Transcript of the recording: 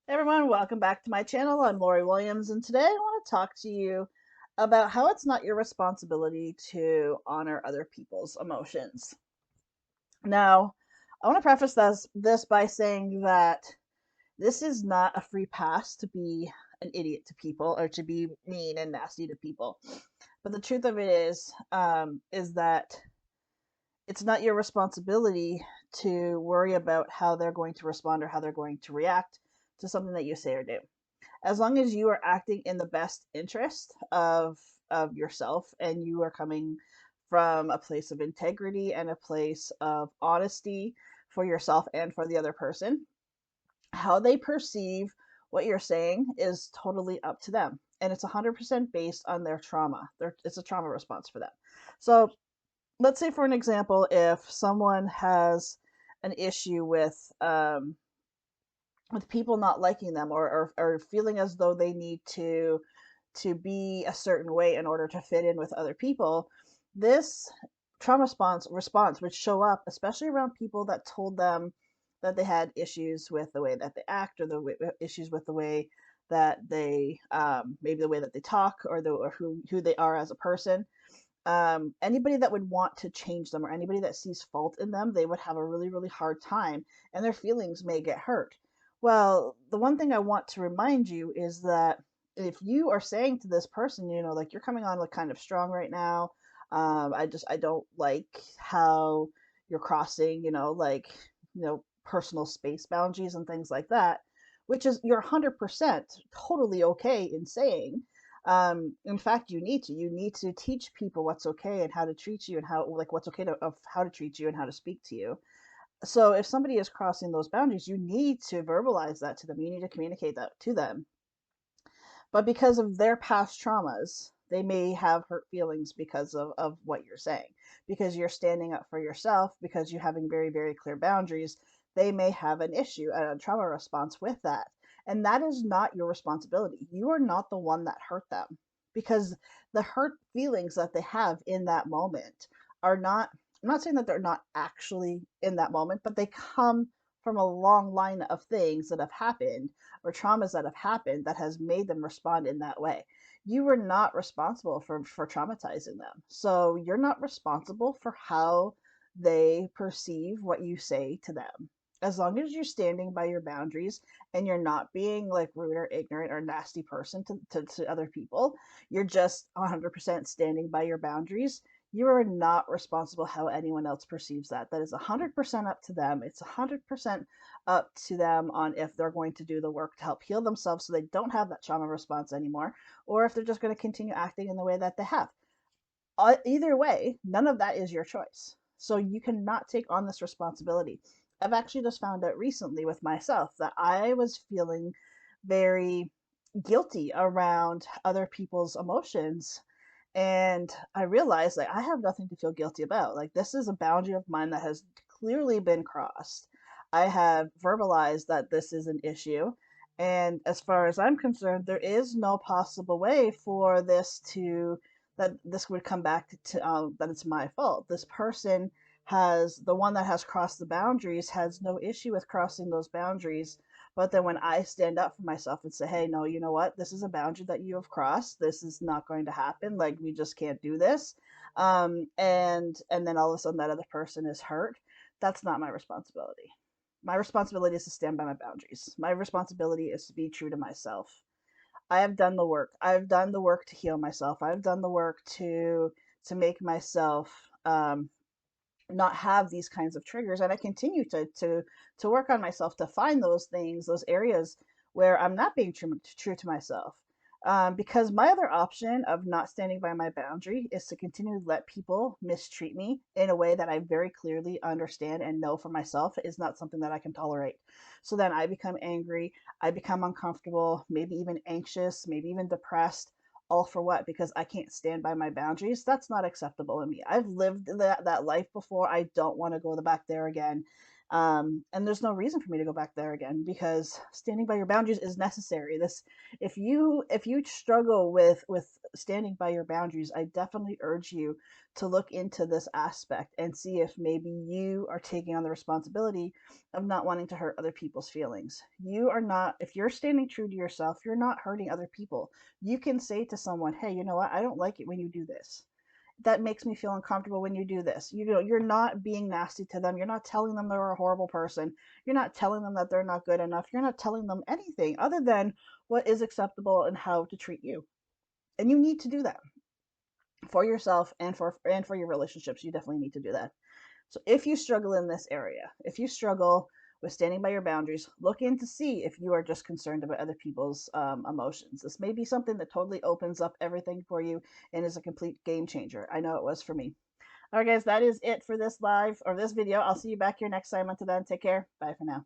Hey everyone, welcome back to my channel. I'm Lori Williams, and today I want to talk to you about how it's not your responsibility to honor other people's emotions. Now, I want to preface this by saying that this is not a free pass to be an idiot to people or to be mean and nasty to people. But the truth of it is that it's not your responsibility to worry about how they're going to respond or how they're going to react to something that you say or do, as long as you are acting in the best interest of yourself and you are coming from a place of integrity and a place of honesty for yourself and for the other person. How they perceive what you're saying is totally up to them, and it's 100% based on their trauma. It's a trauma response for them. So let's say, for an example, if someone has an issue with people not liking them, or feeling as though they need to be a certain way in order to fit in with other people, this trauma response would show up especially around people that told them that they had issues with the way that they act, or issues with the way that they maybe the way that they talk, or who they are as a person. Anybody that would want to change them, or anybody that sees fault in them, they would have a really, really hard time, and their feelings may get hurt. Well, the one thing I want to remind you is that if you are saying to this person, like, you're coming on like kind of strong right now, I don't like how you're crossing, like, personal space boundaries and things like that, which is you're 100% totally okay in saying. In fact, you need to teach people what's okay and how to treat you, and how, like, what's okay of how to treat you and how to speak to you. So if somebody is crossing those boundaries, you need to verbalize that to them. You need to communicate that to them. But because of their past traumas, they may have hurt feelings because of what you're saying. Because you're standing up for yourself, because you're having very, very clear boundaries, they may have an issue, a trauma response with that. And that is not your responsibility. You are not the one that hurt them, because the hurt feelings that they have in that moment are not, I'm not saying that they're not actually in that moment, but they come from a long line of things that have happened, or traumas that have happened, that has made them respond in that way. You were not responsible for traumatizing them. So you're not responsible for how they perceive what you say to them. As long as you're standing by your boundaries and you're not being like rude or ignorant or nasty person to other people, you're just 100% standing by your boundaries. You are not responsible how anyone else perceives that. That is 100% up to them. It's 100% up to them on if they're going to do the work to help heal themselves so they don't have that trauma response anymore, or if they're just going to continue acting in the way that they have. Either way, none of that is your choice. So you cannot take on this responsibility. I've actually just found out recently with myself that I was feeling very guilty around other people's emotions. And I realized, like, I have nothing to feel guilty about. Like, this is a boundary of mine that has clearly been crossed. I have verbalized that this is an issue. And as far as I'm concerned, there is no possible way for this to, that this would come back to that it's my fault. This person has, the one that has crossed the boundaries, has no issue with crossing those boundaries. But then when I stand up for myself and say, hey, no, you know what? This is a boundary that you have crossed. This is not going to happen. Like, we just can't do this. And then all of a sudden that other person is hurt. That's not my responsibility. My responsibility is to stand by my boundaries. My responsibility is to be true to myself. I have done the work. I've done the work to heal myself. I've done the work to make myself not have these kinds of triggers, and I continue to work on myself to find those things, those areas where I'm not being true to myself. Because my other option of not standing by my boundary is to continue to let people mistreat me in a way that I very clearly understand and know for myself is not something that I can tolerate. So then I become angry, I become uncomfortable, maybe even anxious, maybe even depressed. All for what? Because I can't stand by my boundaries. That's not acceptable in me. I've lived that life before. I don't want to go back there again. And there's no reason for me to go back there again, because standing by your boundaries is necessary. This, if you struggle with standing by your boundaries, I definitely urge you to look into this aspect and see if maybe you are taking on the responsibility of not wanting to hurt other people's feelings. You are not, if you're standing true to yourself, you're not hurting other people. You can say to someone, hey, you know what, I don't like it when you do this. That makes me feel uncomfortable when you do this. You know, you're not being nasty to them. You're not telling them they're a horrible person. You're not telling them that they're not good enough. You're not telling them anything other than what is acceptable and how to treat you. And you need to do that for yourself and for your relationships. You definitely need to do that. So if you struggle in this area, if you struggle with standing by your boundaries, look in to see if you are just concerned about other people's emotions. This may be something that totally opens up everything for you and is a complete game changer. I know it was for me. All right, guys, that is it for this live or this video. I'll see you back here next time. Until then, take care. Bye for now.